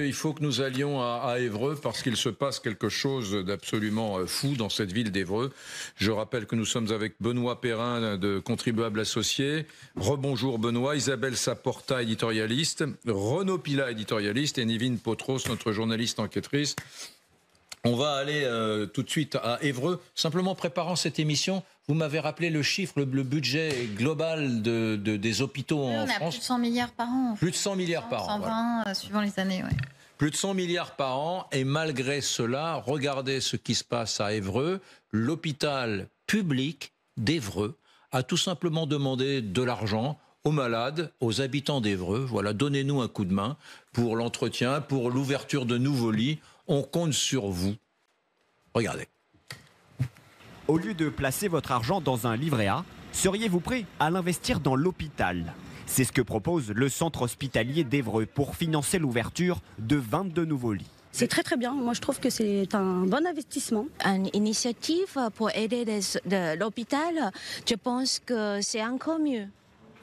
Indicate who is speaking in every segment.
Speaker 1: il faut que nous allions à Évreux parce qu'il se passe quelque chose d'absolument fou dans cette ville d'Évreux. Je rappelle que nous sommes avec Benoît Perrin de Contribuables Associés. Rebonjour Benoît, Isabelle Saporta, éditorialiste, Renaud Pila, éditorialiste, et Nivine Potros, notre journaliste enquêtrice. On va aller tout de suite à Évreux. Simplement préparant cette émission, vous m'avez rappelé le chiffre, le budget global des hôpitaux en France.
Speaker 2: On a plus de 100 milliards par an.
Speaker 1: Plus de 100 milliards par an.
Speaker 2: 120 voilà. Suivant les années, ouais.
Speaker 1: Plus de 100 milliards par an. Et malgré cela, regardez ce qui se passe à Évreux. L'hôpital public d'Évreux a tout simplement demandé de l'argent aux malades, aux habitants d'Évreux. Voilà, donnez-nous un coup de main pour l'entretien, pour l'ouverture de nouveaux lits. On compte sur vous. Regardez.
Speaker 3: Au lieu de placer votre argent dans un livret A, seriez-vous prêt à l'investir dans l'hôpital? C'est ce que propose le centre hospitalier d'Évreux pour financer l'ouverture de 22 nouveaux lits.
Speaker 4: C'est très très bien. Moi je trouve que c'est un bon investissement.
Speaker 5: Une initiative pour aider l'hôpital, je pense que c'est encore mieux.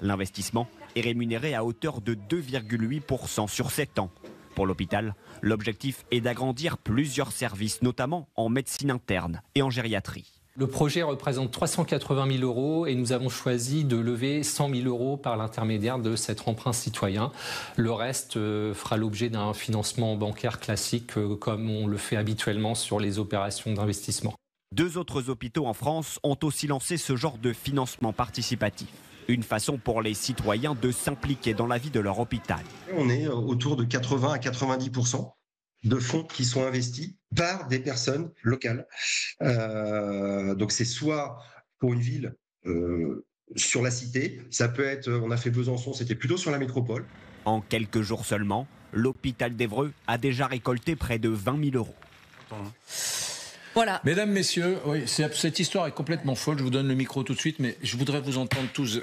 Speaker 3: L'investissement est rémunéré à hauteur de 2,8% sur 7 ans. Pour l'hôpital, l'objectif est d'agrandir plusieurs services, notamment en médecine interne et en gériatrie.
Speaker 6: Le projet représente 380 000 euros et nous avons choisi de lever 100 000 euros par l'intermédiaire de cet emprunt citoyen. Le reste fera l'objet d'un financement bancaire classique comme on le fait habituellement sur les opérations d'investissement.
Speaker 3: 2 autres hôpitaux en France ont aussi lancé ce genre de financement participatif. Une façon pour les citoyens de s'impliquer dans la vie de leur hôpital.
Speaker 7: On est autour de 80 à 90% de fonds qui sont investis par des personnes locales. Donc c'est soit pour une ville sur la cité, ça peut être, on a fait Besançon, c'était plutôt sur la métropole.
Speaker 3: En quelques jours seulement, l'hôpital d'Évreux a déjà récolté près de 20 000 euros.
Speaker 1: Voilà. Mesdames, messieurs, oui, cette histoire est complètement folle. Je vous donne le micro tout de suite, mais je voudrais vous entendre tous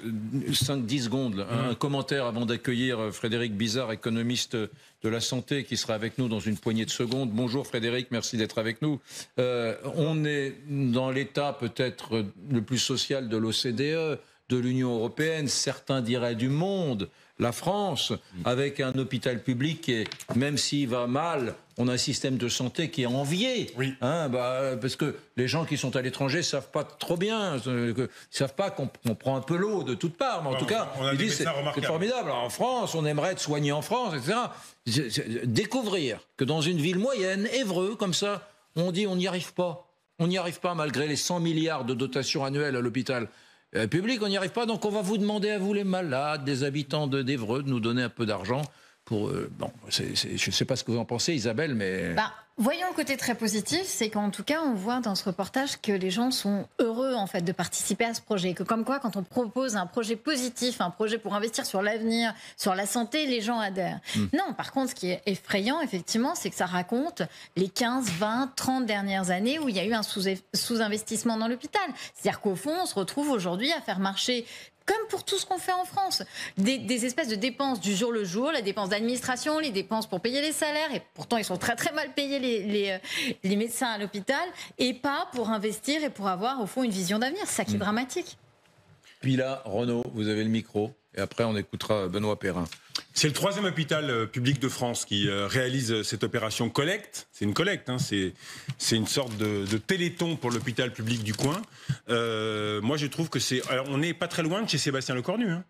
Speaker 1: 5-10 secondes. Un commentaire avant d'accueillir Frédéric Bizard, économiste de la santé, qui sera avec nous dans une poignée de secondes. Bonjour Frédéric, merci d'être avec nous. On est dans l'état peut-être le plus social de l'OCDE, de l'Union européenne, certains diraient du monde. La France, avec un hôpital public qui, même s'il va mal, on a un système de santé qui est envié. Oui. Parce que les gens qui sont à l'étranger ne savent pas trop bien, ils ne savent pas qu'on prend un peu l'eau de toutes parts. Mais en tout cas, ils disent c'est formidable. Alors, en France, on aimerait être soigné en France, etc. Découvrir que dans une ville moyenne, Évreux, comme ça, on dit on n'y arrive pas. On n'y arrive pas malgré les 100 milliards de dotation annuelle à l'hôpital public, on n'y arrive pas, donc on va vous demander à vous les malades, des habitants d'Évreux, de nous donner un peu d'argent pour... je ne sais pas ce que vous en pensez, Isabelle, mais...
Speaker 2: Voyons le côté très positif, c'est qu'en tout cas, on voit dans ce reportage que les gens sont heureux en fait de participer à ce projet. Que comme quoi, quand on propose un projet positif, un projet pour investir sur l'avenir, sur la santé, les gens adhèrent. Non, par contre, ce qui est effrayant, effectivement, c'est que ça raconte les 15, 20, 30 dernières années où il y a eu un sous-investissement dans l'hôpital. C'est-à-dire qu'au fond, on se retrouve aujourd'hui à faire marcher, comme pour tout ce qu'on fait en France, des espèces de dépenses du jour le jour, la dépense d'administration, les dépenses pour payer les salaires, et pourtant ils sont très très mal payés les médecins à l'hôpital, et pas pour investir et pour avoir au fond une vision d'avenir. C'est ça qui est dramatique.
Speaker 1: Puis là, Renaud, vous avez le micro, et après on écoutera Benoît Perrin.
Speaker 8: C'est le 3e hôpital public de France qui réalise cette opération collecte. C'est une collecte, hein, c'est une sorte de téléthon pour l'hôpital public du coin. Moi, je trouve que c'est... Alors, on n'est pas très loin de chez Sébastien Lecornu. Hein.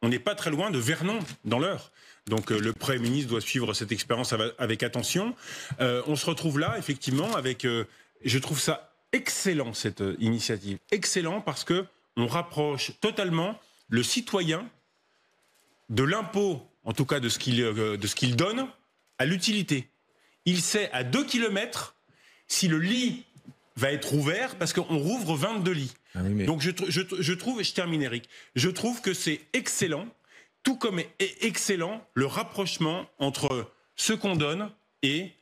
Speaker 8: On n'est pas très loin de Vernon, dans l'Eure. Donc, le Premier ministre doit suivre cette expérience avec attention. On se retrouve là, effectivement, avec... je trouve ça excellent, cette initiative. Excellent parce que on rapproche totalement le citoyen de l'impôt, en tout cas de ce qu'il donne, à l'utilité. Il sait à 2 kilomètres si le lit va être ouvert, parce qu'on rouvre 22 lits. Donc je trouve, et je termine Eric, je trouve que c'est excellent, tout comme est excellent le rapprochement entre ce qu'on donne et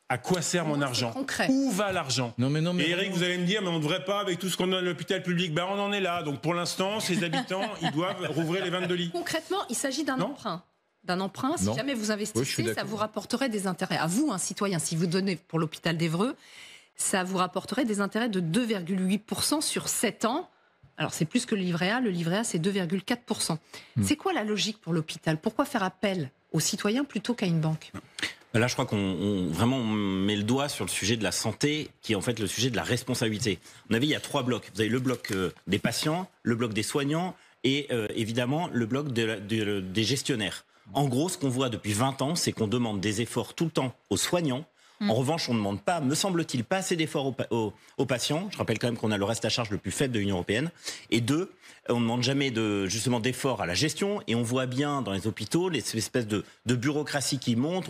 Speaker 8: à quoi sert mon argent. Où va l'argent? Et Eric, vous allez me dire, mais on ne devrait pas, avec tout ce qu'on donne à l'hôpital public, on en est là. Donc pour l'instant, ces habitants, ils doivent rouvrir les 22 lits.
Speaker 9: Concrètement, il s'agit d'un emprunt. D'un emprunt, si jamais vous investissez, ça vous rapporterait des intérêts. À vous, un citoyen, si vous donnez pour l'hôpital d'Évreux, ça vous rapporterait des intérêts de 2,8% sur 7 ans. Alors c'est plus que le livret A c'est 2,4%. C'est quoi la logique pour l'hôpital? Pourquoi faire appel aux citoyens plutôt qu'à une banque?
Speaker 10: Là, je crois qu'on vraiment met le doigt sur le sujet de la santé, qui est en fait le sujet de la responsabilité. On avait, il y a 3 blocs. Vous avez le bloc des patients, le bloc des soignants et évidemment le bloc des gestionnaires. En gros, ce qu'on voit depuis 20 ans, c'est qu'on demande des efforts tout le temps aux soignants. En revanche, on ne demande pas, me semble-t-il, pas assez d'efforts aux patients. Je rappelle quand même qu'on a le reste à charge le plus faible de l'Union européenne. Et 2, on ne demande jamais justement d'efforts à la gestion. Et on voit bien dans les hôpitaux les espèces de bureaucratie qui montent.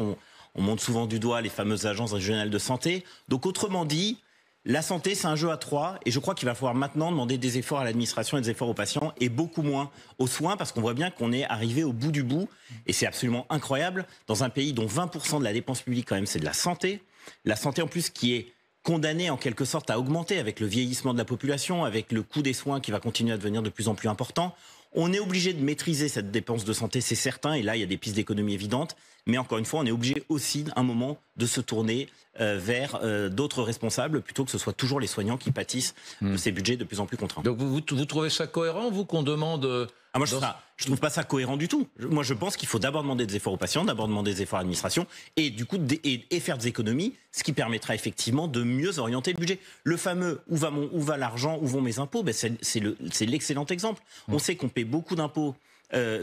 Speaker 10: On monte souvent du doigt les fameuses agences régionales de santé. Donc autrement dit, la santé, c'est un jeu à 3. Et je crois qu'il va falloir maintenant demander des efforts à l'administration et des efforts aux patients et beaucoup moins aux soins, parce qu'on voit bien qu'on est arrivé au bout du bout. Et c'est absolument incroyable. Dans un pays dont 20% de la dépense publique, quand même, c'est de la santé. La santé, en plus, qui est condamnée en quelque sorte à augmenter avec le vieillissement de la population, avec le coût des soins qui va continuer à devenir de plus en plus important. On est obligé de maîtriser cette dépense de santé, c'est certain, et là, il y a des pistes d'économie évidentes. Mais encore une fois, on est obligé aussi, à un moment, de se tourner vers d'autres responsables, plutôt que ce soit toujours les soignants qui pâtissent de ces budgets de plus en plus contraints.
Speaker 1: Donc vous trouvez ça cohérent, vous, qu'on demande...
Speaker 10: Moi, je trouve pas ça cohérent du tout. Moi, je pense qu'il faut d'abord demander des efforts aux patients, d'abord demander des efforts à l'administration, et du coup, et faire des économies, ce qui permettra effectivement de mieux orienter le budget. Le fameux « où va l'argent, où vont mes impôts ?» c'est l'excellent exemple. On sait qu'on paie beaucoup d'impôts,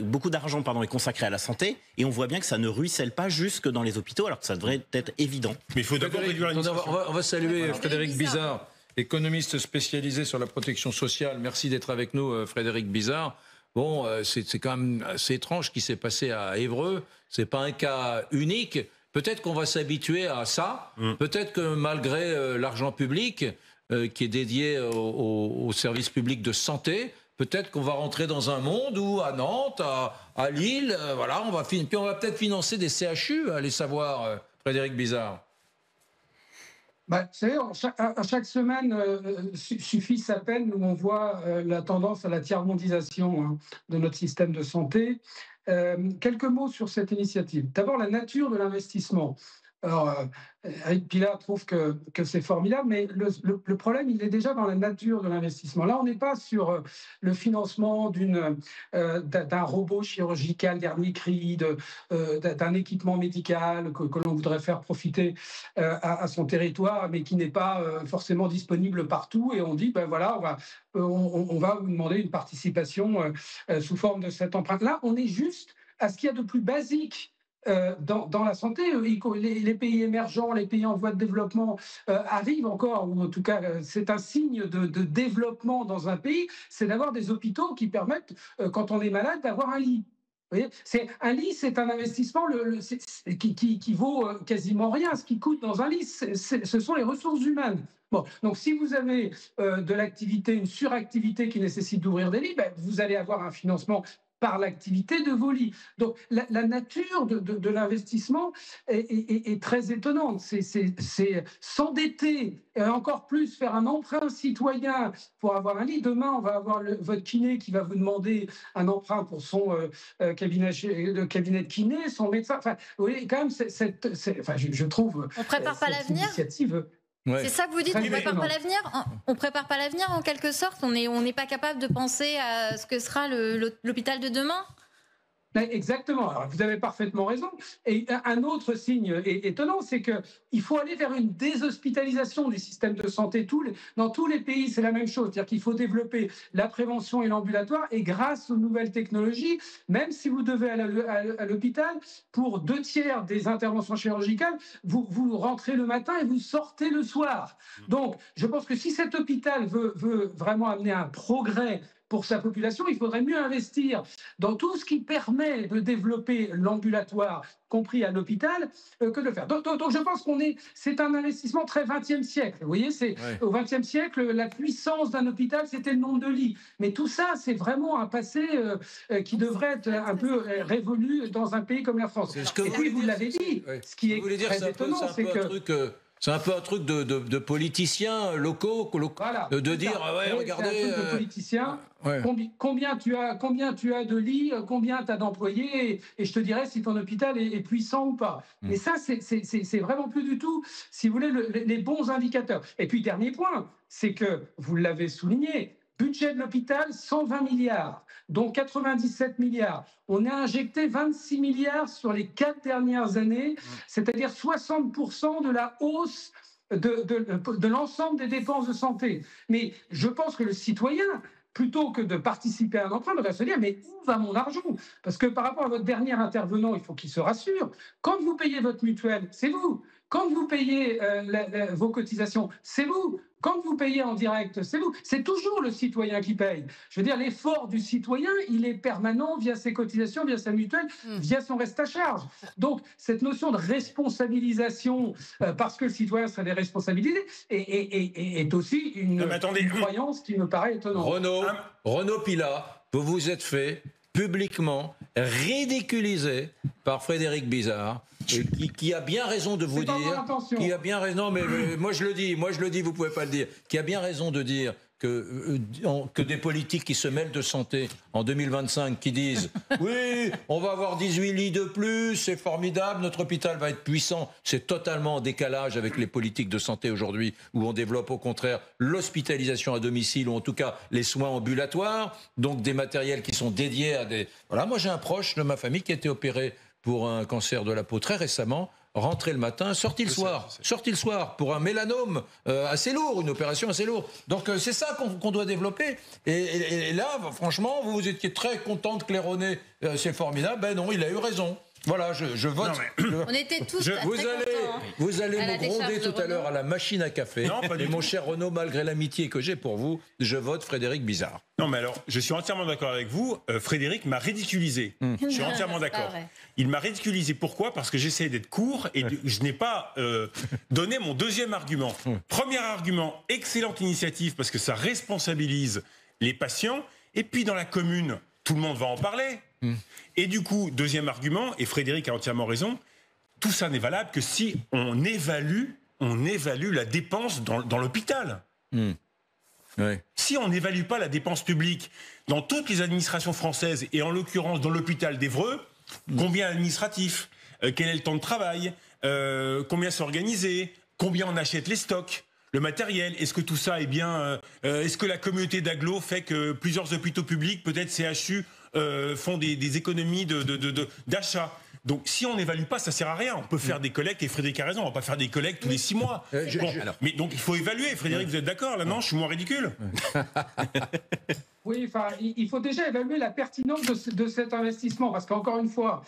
Speaker 10: beaucoup d'argent est consacré à la santé, et on voit bien que ça ne ruisselle pas jusque dans les hôpitaux, alors que ça devrait être évident.
Speaker 8: Mais il faut d'abord réduire l'administration.
Speaker 1: On va saluer Frédéric Bizard, économiste spécialisé sur la protection sociale. Merci d'être avec nous, Frédéric Bizard. Bon, c'est quand même assez étrange ce qui s'est passé à Évreux. C'est pas un cas unique. Peut-être qu'on va s'habituer à ça. Peut-être que malgré l'argent public qui est dédié aux services publics de santé, peut-être qu'on va rentrer dans un monde où à Nantes, à Lille, voilà, on va peut-être financer des CHU. Allez savoir, Frédéric Bizard.
Speaker 11: Vous savez, à chaque semaine suffit à peine où on voit la tendance à la tiers-mondisation de notre système de santé. Quelques mots sur cette initiative. D'abord, la nature de l'investissement. Alors, Eric Pilat trouve que c'est formidable, mais le problème, il est déjà dans la nature de l'investissement. Là, on n'est pas sur le financement d'un robot chirurgical dernier cri, d'un équipement médical que l'on voudrait faire profiter à son territoire, mais qui n'est pas forcément disponible partout. Et on dit, ben voilà, on va vous demander une participation sous forme de cette empreinte. Là, on est juste à ce qu'il y a de plus basique dans la santé. Les pays émergents, les pays en voie de développement arrivent encore, ou en tout cas c'est un signe de développement dans un pays, c'est d'avoir des hôpitaux qui permettent, quand on est malade, d'avoir un lit. Vous voyez, un lit, c'est un investissement qui vaut quasiment rien. Ce qui coûte dans un lit, ce sont les ressources humaines. Bon, donc si vous avez de l'activité, une suractivité qui nécessite d'ouvrir des lits, vous allez avoir un financement par l'activité de vos lits. Donc la nature de l'investissement est très étonnante. C'est s'endetter et encore plus faire un emprunt citoyen pour avoir un lit. Demain, on va avoir votre kiné qui va vous demander un emprunt pour son cabinet de kiné, son médecin. Enfin, vous voyez, quand même, je trouve
Speaker 2: on prépare pas l'avenir.
Speaker 11: Initiative.
Speaker 1: Ouais.
Speaker 2: C'est ça que vous dites, on prépare pas l'avenir. On prépare pas l'avenir en quelque sorte. On n'est pas capable de penser à ce que sera l'hôpital de demain.
Speaker 11: Exactement. Alors, vous avez parfaitement raison. Et un autre signe étonnant, c'est qu'il faut aller vers une déshospitalisation du système de santé. Dans tous les pays, c'est la même chose. C'est-à-dire qu'il faut développer la prévention et l'ambulatoire. Et grâce aux nouvelles technologies, même si vous devez aller à l'hôpital, pour 2/3 des interventions chirurgicales, vous rentrez le matin et vous sortez le soir. Donc, je pense que si cet hôpital veut vraiment amener un progrès pour sa population, il faudrait mieux investir dans tout ce qui permet de développer l'ambulatoire, compris à l'hôpital, que de faire. Donc je pense c'est un investissement très 20e siècle. Vous voyez, au 20e siècle, la puissance d'un hôpital, c'était le nombre de lits. Mais tout ça, c'est vraiment un passé qui devrait être un peu révolu dans un pays comme la France. Et puis, vous l'avez dit, ce qui est très étonnant, c'est que...
Speaker 1: C'est un peu un truc de politiciens locaux,
Speaker 11: voilà,
Speaker 1: de dire regardez.
Speaker 11: C'est un truc de politiciens. Combien tu as de lits, combien tu as d'employés, et je te dirai si ton hôpital est puissant ou pas. Mais ça, c'est vraiment plus du tout, si vous voulez, les bons indicateurs. Et puis, dernier point, c'est que, vous l'avez souligné, budget de l'hôpital, 120 milliards, dont 97 milliards. On a injecté 26 milliards sur les 4 dernières années, c'est-à-dire 60% de la hausse de l'ensemble des dépenses de santé. Mais je pense que le citoyen, plutôt que de participer à un emprunt, devrait se dire, mais où va mon argent? Parce que par rapport à votre dernier intervenant, il faut qu'il se rassure. Quand vous payez votre mutuelle, c'est vous. Quand vous payez vos cotisations, c'est vous. Quand vous payez en direct, c'est vous. C'est toujours le citoyen qui paye. Je veux dire, l'effort du citoyen, il est permanent via ses cotisations, via sa mutuelle, via son reste à charge. Donc, cette notion de responsabilisation, parce que le citoyen serait déresponsabilisé, est aussi une croyance qui me paraît étonnante.
Speaker 1: Renaud Pilat, vous vous êtes fait publiquement ridiculisé par Frédéric Bizard, qui a bien raison de vous dire, qui a bien raison, mais moi je le dis, vous pouvez pas le dire, qui a bien raison de dire que des politiques qui se mêlent de santé en 2025, qui disent oui, on va avoir 18 lits de plus, c'est formidable, notre hôpital va être puissant, c'est totalement en décalage avec les politiques de santé aujourd'hui, où on développe au contraire l'hospitalisation à domicile, ou en tout cas les soins ambulatoires, donc des matériels qui sont dédiés à des... Voilà, moi j'ai un proche de ma famille qui a été opéré pour un cancer de la peau très récemment, rentré le matin, sorti le soir pour un mélanome assez lourd, une opération assez lourde. Donc c'est ça qu'on doit développer. Et là, franchement, vous étiez très content de claironner, c'est formidable. Ben non, il a eu raison. Voilà, je vote.
Speaker 2: On était tous très contents.
Speaker 1: Vous allez me gronder tout à l'heure à la machine à café. Non, pas du tout. Mon cher Renaud, malgré l'amitié que j'ai pour vous, je vote Frédéric Bizard.
Speaker 8: Non, mais alors, je suis entièrement d'accord avec vous. Frédéric m'a ridiculisé. Je suis entièrement d'accord. Il m'a ridiculisé. Pourquoi? Parce que j'essaie d'être court et je n'ai pas donné mon deuxième argument. Premier argument, excellente initiative parce que ça responsabilise les patients. Et puis dans la commune, tout le monde va en parler. Et du coup, deuxième argument, et Frédéric a entièrement raison, tout ça n'est valable que si on évalue la dépense dans l'hôpital.
Speaker 1: Ouais.
Speaker 8: Si on n'évalue pas la dépense publique dans toutes les administrations françaises, et en l'occurrence dans l'hôpital d'Évreux, combien administratif, quel est le temps de travail, combien c'est organisé, combien on achète les stocks, le matériel, est-ce que tout ça est bien... est-ce que la communauté d'agglo fait que plusieurs hôpitaux publics, peut-être CHU, font des économies d'achat? Donc si on n'évalue pas, ça sert à rien. On peut faire des collectes, et Frédéric a raison, on va pas faire des collectes tous les 6 mois. Mais donc il faut évaluer. Frédéric, vous êtes d'accord là? Non, je suis moins ridicule.
Speaker 11: Oui, enfin, il faut déjà évaluer la pertinence de cet investissement, parce qu'encore une fois,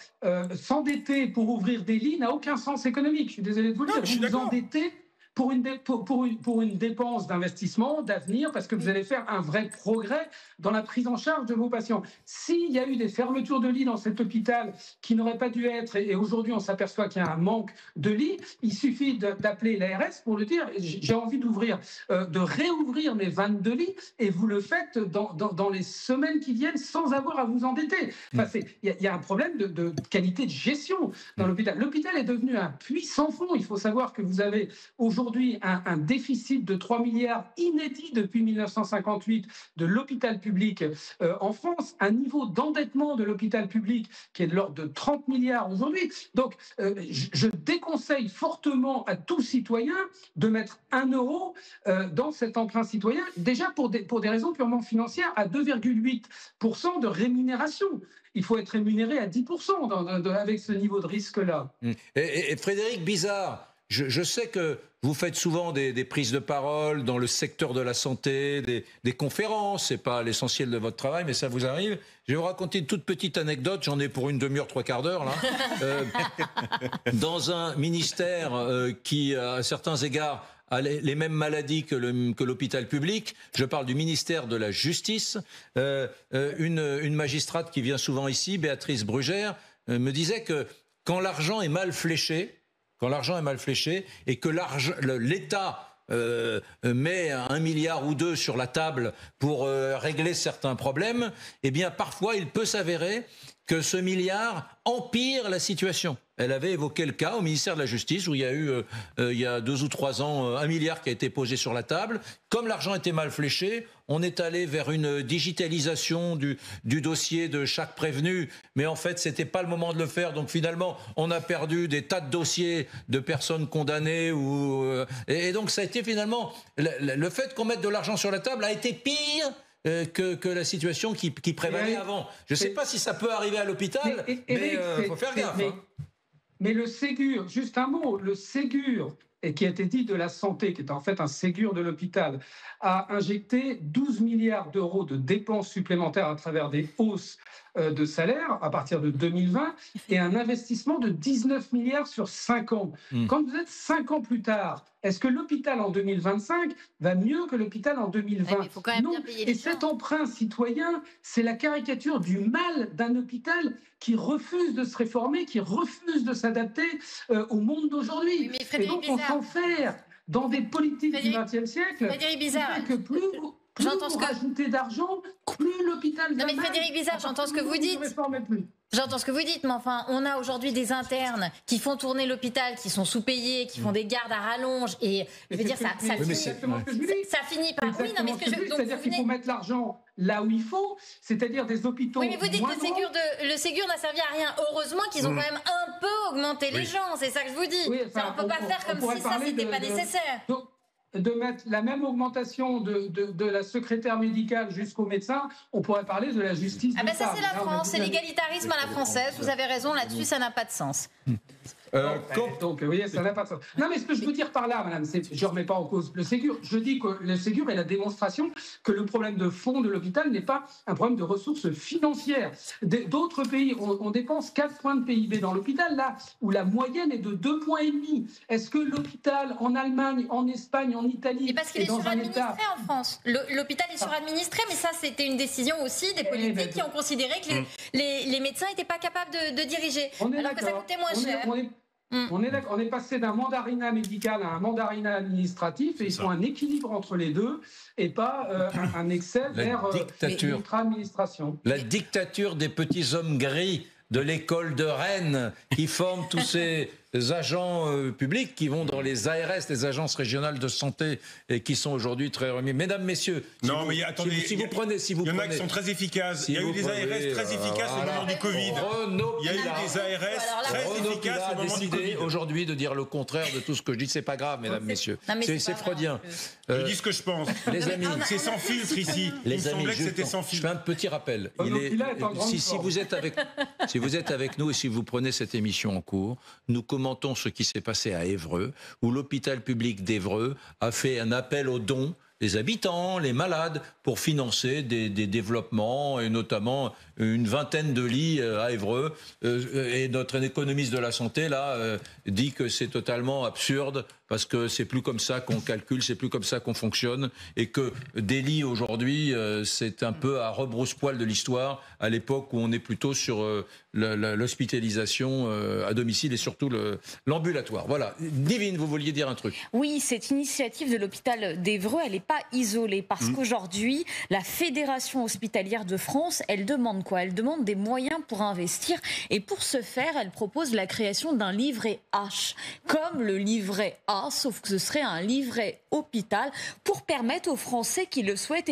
Speaker 11: s'endetter pour ouvrir des lits n'a aucun sens économique. Je suis désolé de vous le dire. Vous vous endettez pour une dépense d'investissement, d'avenir, parce que vous allez faire un vrai progrès dans la prise en charge de vos patients. S'il y a eu des fermetures de lits dans cet hôpital qui n'auraient pas dû être, et aujourd'hui on s'aperçoit qu'il y a un manque de lits, il suffit d'appeler l'ARS pour le dire. J'ai envie de réouvrir mes 22 lits, et vous le faites dans les semaines qui viennent sans avoir à vous endetter. Enfin, il y a un problème de qualité de gestion dans l'hôpital. L'hôpital est devenu un puits sans fond. Il faut savoir que vous avez aujourd'hui un déficit de 3 milliards inédit depuis 1958 de l'hôpital public en France, un niveau d'endettement de l'hôpital public qui est de l'ordre de 30 milliards aujourd'hui. Donc, je déconseille fortement à tout citoyen de mettre 1 euro dans cet emprunt citoyen, déjà pour des raisons purement financières, à 2,8% de rémunération. Il faut être rémunéré à 10% avec ce niveau de risque-là.
Speaker 1: Et Frédéric Bizard, je sais que vous faites souvent des prises de parole dans le secteur de la santé, des conférences, c'est pas l'essentiel de votre travail, mais ça vous arrive. Je vais vous raconter une toute petite anecdote, j'en ai pour une demi-heure, 3/4 d'heure, là. Dans un ministère qui, à certains égards, a les mêmes maladies que l'hôpital public, je parle du ministère de la Justice, une magistrate qui vient souvent ici, Béatrice Brugère, me disait que quand l'argent est mal fléché, et que l'État met 1 milliard ou 2 sur la table pour régler certains problèmes, eh bien parfois il peut s'avérer que ce milliard empire la situation. Elle avait évoqué le cas au ministère de la Justice où il y a eu, il y a 2 ou 3 ans, 1 milliard qui a été posé sur la table. Comme l'argent était mal fléché, on est allé vers une digitalisation du dossier de chaque prévenu. Mais en fait, c'était pas le moment de le faire. Donc finalement, on a perdu des tas de dossiers de personnes condamnées. Et donc ça a été finalement... Le fait qu'on mette de l'argent sur la table a été pire que la situation qui prévalait avant. Je ne sais pas si ça peut arriver à l'hôpital, mais il faut faire gaffe.
Speaker 11: Mais le Ségur, juste un mot, le Ségur, et qui a été dit de la santé, qui est en fait un Ségur de l'hôpital, a injecté 12 milliards d'euros de dépenses supplémentaires à travers des hausses de salaire à partir de 2020 et un investissement de 19 milliards sur 5 ans. Quand vous êtes 5 ans plus tard, est-ce que l'hôpital en 2025 va mieux que l'hôpital en 2020 ?
Speaker 2: Il faut quand même
Speaker 11: non.
Speaker 2: Bien payer
Speaker 11: et cet emprunt citoyen, c'est la caricature du mal d'un hôpital qui refuse de se réformer, qui refuse de s'adapter au monde d'aujourd'hui.
Speaker 2: Oui,
Speaker 11: et donc on s'enferme dans des politiques du XXe siècle
Speaker 2: Frédéric Bizard,
Speaker 11: que plus vous rajoutez d'argent, plus l'hôpital va mal.
Speaker 2: Non mais Frédéric Bizard, j'entends ce que vous dites. J'entends ce que vous dites, mais enfin, on a aujourd'hui des internes qui font tourner l'hôpital, qui sont sous-payés, qui font des gardes à rallonge, et je veux dire, ça finit par... Oui, non, mais ce que je...
Speaker 11: C'est-à-dire qu'il faut mettre l'argent là où il faut, c'est-à-dire des hôpitaux...
Speaker 2: Oui, mais vous dites que le Ségur n'a servi à rien. Heureusement qu'ils ont quand même un peu augmenté les gens, c'est ça que je vous dis. Oui, enfin, on ne peut pas faire comme si ça, c'était pas nécessaire.
Speaker 11: De mettre la même augmentation de la secrétaire médicale jusqu'au médecin, on pourrait parler de la justice.
Speaker 2: Ah ben ça c'est la France, c'est l'égalitarisme à la française, vous avez raison, là-dessus ça n'a pas de sens.
Speaker 11: Donc, vous voyez, ça n'a pas de sens. Non, mais ce que je veux dire par là, madame, je ne remets pas en cause le Ségur. Je dis que le Ségur est la démonstration que le problème de fond de l'hôpital n'est pas un problème de ressources financières. D'autres pays, on dépense 4 points de PIB dans l'hôpital, là où la moyenne est de 2,5 points. Est-ce que l'hôpital en Allemagne, en Espagne, en Italie...
Speaker 2: Et parce qu'il est suradministré en France. L'hôpital est suradministré, mais ça, c'était une décision aussi des politiques qui ont considéré que les médecins n'étaient pas capables de diriger, alors que ça coûtait moins cher.
Speaker 11: On est passé d'un mandarinat médical à un mandarinat administratif et il faut un équilibre entre les deux et pas un excès vers l'ultra-administration.
Speaker 1: La dictature des petits hommes gris de l'école de Rennes qui forment tous ces agents publics qui vont dans les ARS, les agences régionales de santé, et qui sont aujourd'hui très remis. Mesdames, messieurs,
Speaker 8: attendez, il y en a qui sont très efficaces. Il y a eu des ARS très efficaces au moment du Covid. Il y a eu des ARS très efficaces au moment du Covid.
Speaker 1: Aujourd'hui de dire le contraire de tout ce que je dis, c'est pas grave, mesdames, messieurs. C'est freudien.
Speaker 8: Je dis ce que je pense.
Speaker 1: Les amis,
Speaker 8: c'est sans filtre ici. Il me semblait que c'était sans filtre.
Speaker 1: Je fais un petit rappel. Si vous êtes avec nous et si vous prenez cette émission en cours, nous commentons ce qui s'est passé à Évreux, où l'hôpital public d'Évreux a fait un appel aux dons des habitants, les malades, pour financer des développements, et notamment une vingtaine de lits à Évreux. Et notre économiste de la santé, là, dit que c'est totalement absurde, parce que c'est plus comme ça qu'on calcule, c'est plus comme ça qu'on fonctionne, et que des lits aujourd'hui, c'est un peu à rebrousse-poil de l'histoire, à l'époque où on est plutôt sur l'hospitalisation à domicile et surtout l'ambulatoire. Voilà. Divine, vous vouliez dire un truc?
Speaker 12: Oui, cette initiative de l'hôpital d'Évreux, elle n'est pas isolée, parce qu'aujourd'hui, la Fédération hospitalière de France, elle demande quoi? Elle demande des moyens pour investir, et pour ce faire, elle propose la création d'un livret H, comme le livret A, sauf que ce serait un livret hôpital pour permettre aux Français qui le souhaitent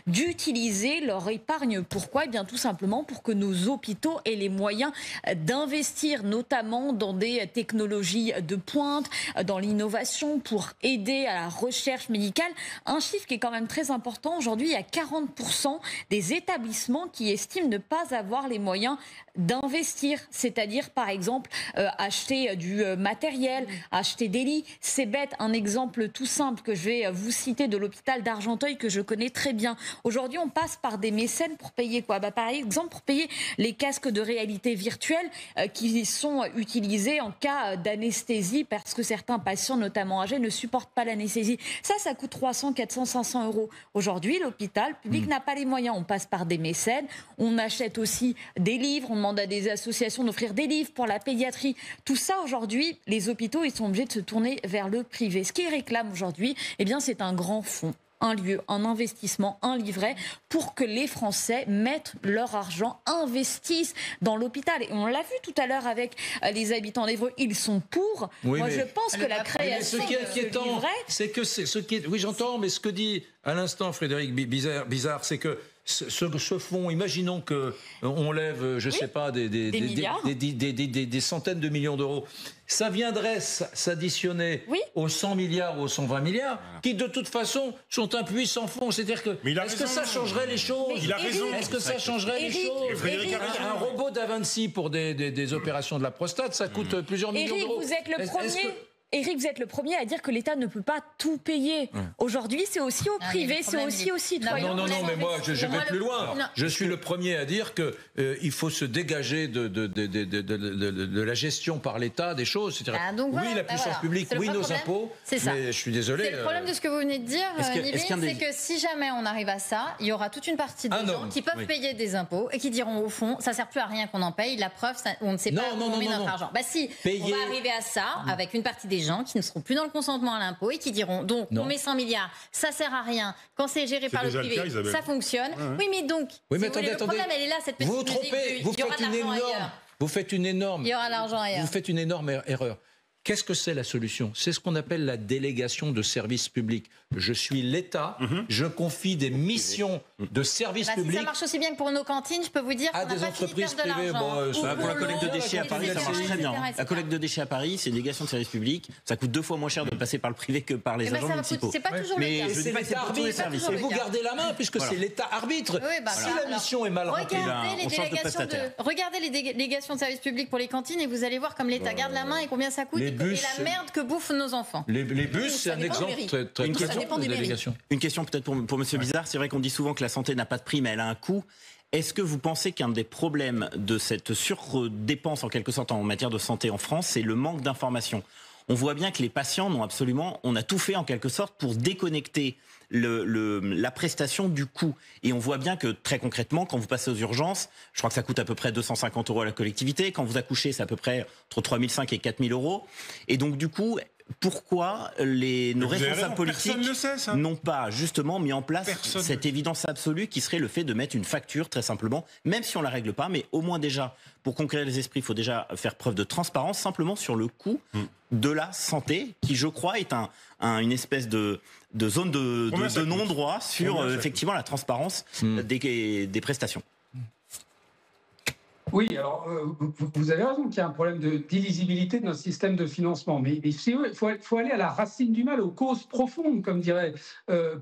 Speaker 12: d'utiliser leur épargne. Pourquoi? Tout simplement pour que nos hôpitaux aient les moyens d'investir, notamment dans des technologies de pointe, dans l'innovation, pour aider à la recherche médicale. Un chiffre qui est quand même très important. Aujourd'hui, il y a 40% des établissements qui estiment ne pas avoir les moyens d'investir, c'est-à-dire par exemple acheter du matériel, acheter des lits. C'est bête, un exemple tout simple que je vais vous citer de l'hôpital d'Argenteuil que je connais très bien. Aujourd'hui, on passe par des mécènes pour payer quoi? Par exemple, pour payer les casques de réalité virtuelle qui sont utilisés en cas d'anesthésie, parce que certains patients, notamment âgés, ne supportent pas l'anesthésie. Ça coûte 300, 400, 500 euros. Aujourd'hui, l'hôpital public n'a pas les moyens. On passe par des mécènes, on achète aussi des livres, on demande à des associations d'offrir des livres pour la pédiatrie. Tout ça, aujourd'hui, les hôpitaux, ils sont obligés de se tourner vers le privé. Ce qu'ils réclament aujourd'hui, c'est un grand fonds, un lieu, un investissement, un livret pour que les Français mettent leur argent, investissent dans l'hôpital. Et on l'a vu tout à l'heure avec les habitants d'Évreux, ils sont pour.
Speaker 1: Oui,
Speaker 12: moi, je pense que la création de ce livret...
Speaker 1: Oui, j'entends, mais ce que dit à l'instant Frédéric Bizard, c'est que ce fonds, imaginons qu'on lève, je ne sais pas, des centaines de millions d'euros. Ça viendrait s'additionner aux 100 milliards ou aux 120 milliards, qui de toute façon sont un puits sans fond. C'est-à-dire que, est-ce que ça changerait les choses?
Speaker 8: Il a raison.
Speaker 1: Est-ce que ça changerait les choses? Un robot d'Avanci pour des opérations de la prostate, ça coûte plusieurs millions d'euros.
Speaker 12: Vous êtes le premier. Éric, vous êtes le premier à dire que l'État ne peut pas tout payer. Aujourd'hui, c'est aussi au privé, c'est aussi aux citoyens.
Speaker 1: Non, mais moi, je vais plus loin. Je suis le premier à dire qu'il faut se dégager de la gestion par l'État des choses. Oui, la puissance publique, oui, nos impôts.
Speaker 2: C'est ça.
Speaker 1: Mais je suis désolé.
Speaker 2: C'est le problème de ce que vous venez de dire, Nivine, c'est que si jamais on arrive à ça, il y aura toute une partie des gens qui peuvent payer des impôts et qui diront, au fond, ça ne sert plus à rien qu'on en paye. La preuve, on ne sait pas où on met notre argent. Bah si, on va arriver à ça avec une partie des gens qui ne seront plus dans le consentement à l'impôt et qui diront donc on met 100 milliards, ça sert à rien. Quand c'est géré par le privé, ça fonctionne. Oui, mais donc,
Speaker 1: mais
Speaker 2: attendez, le problème, elle est là, cette petite
Speaker 1: vous vous trompez, vous faites une énorme.
Speaker 2: Il y aura l'argent ailleurs.
Speaker 1: Vous faites une énorme erreur. Qu'est-ce que c'est la solution? C'est ce qu'on appelle la délégation de services publics. Je suis l'État, je confie des missions de services publics.
Speaker 2: Si ça marche aussi bien que pour nos cantines, je peux vous dire qu'on n'a pas
Speaker 1: entreprises
Speaker 2: de
Speaker 1: privées.
Speaker 10: Pour la collecte de déchets à Paris, ça marche très bien. La collecte de déchets à Paris, c'est une délégation de services publics. Ça coûte 2 fois moins cher de passer par le privé que par les agents municipaux.
Speaker 2: C'est pas toujours le cas.
Speaker 1: Mais c'est l'État arbitre. Et vous gardez la main puisque c'est l'État arbitre. Si la mission est mal remplie,
Speaker 2: regardez les délégations de services publics pour les cantines et vous allez voir comme l'État garde la main et combien ça coûte. Et la merde que bouffent nos enfants.
Speaker 1: Les bus, c'est un exemple très
Speaker 10: de délégation. Une question peut-être pour M. Bizarre. C'est vrai qu'on dit souvent que la santé n'a pas de prix, mais elle a un coût. Est-ce que vous pensez qu'un des problèmes de cette surdépense, en quelque sorte, en matière de santé en France, c'est le manque d'information? On voit bien que les patients on a tout fait en quelque sorte pour déconnecter la prestation du coût. Et on voit bien que très concrètement, quand vous passez aux urgences, je crois que ça coûte à peu près 250 € à la collectivité. Quand vous accouchez, c'est à peu près entre 3 500 et 4 000 €. Et donc du coup, pourquoi nos responsables politiques n'ont pas justement mis en place cette évidence absolue qui serait le fait de mettre une facture très simplement, même si on la règle pas, mais au moins déjà, pour conquérir les esprits, il faut déjà faire preuve de transparence simplement sur le coût de la santé, qui je crois est une espèce de zone de non-droit sur effectivement la transparence des prestations.
Speaker 11: Oui, alors vous avez raison qu'il y a un problème d'illisibilité de notre système de financement, mais il faut aller à la racine du mal, aux causes profondes, comme dirait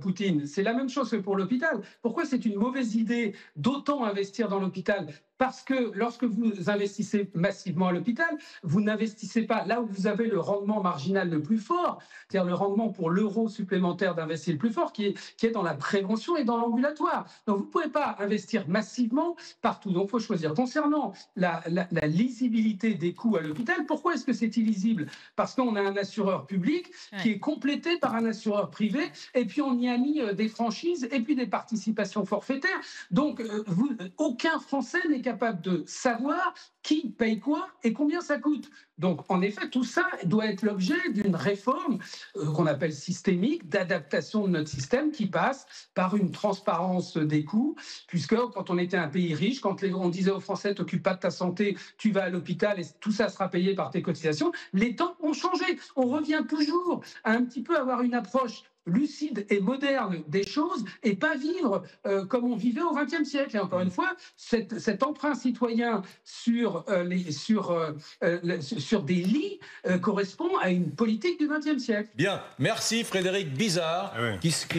Speaker 11: Poutine. C'est la même chose que pour l'hôpital. Pourquoi c'est une mauvaise idée d'autant investir dans l'hôpital ? Parce que lorsque vous investissez massivement à l'hôpital, vous n'investissez pas là où vous avez le rendement marginal le plus fort, c'est-à-dire le rendement pour l'euro supplémentaire d'investir le plus fort, qui est dans la prévention et dans l'ambulatoire. Donc vous ne pouvez pas investir massivement partout. Donc il faut choisir. Concernant la lisibilité des coûts à l'hôpital, pourquoi est-ce que c'est illisible? Parce qu'on a un assureur public qui est complété par un assureur privé, et puis on y a mis des franchises et puis des participations forfaitaires. Donc aucun Français n'est capable de savoir qui paye quoi et combien ça coûte. Donc, en effet, tout ça doit être l'objet d'une réforme qu'on appelle systémique, d'adaptation de notre système qui passe par une transparence des coûts, puisque quand on était un pays riche, quand on disait aux Français « t'occupe pas de ta santé, tu vas à l'hôpital et tout ça sera payé par tes cotisations », les temps ont changé. On revient toujours à un petit peu avoir une approche lucide et moderne des choses et pas vivre comme on vivait au XXe siècle. Et encore une fois, cet emprunt citoyen sur des lits correspond à une politique du XXe siècle.
Speaker 1: Bien, merci Frédéric Bizarre.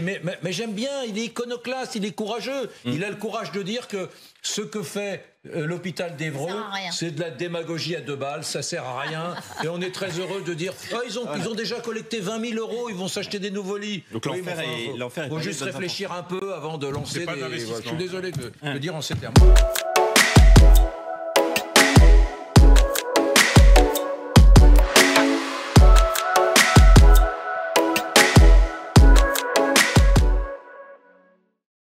Speaker 1: Mais j'aime bien, il est iconoclaste, il est courageux. Il a le courage de dire que ce que fait l'hôpital d'Évreux, c'est de la démagogie à 2 balles, ça sert à rien. Et on est très heureux de dire ils ont déjà collecté 20 000 €, ils vont s'acheter des nouveaux lits.
Speaker 10: Donc l'enfer
Speaker 1: faut juste réfléchir un peu avant de lancer des... Je suis désolé de dire en ces termes.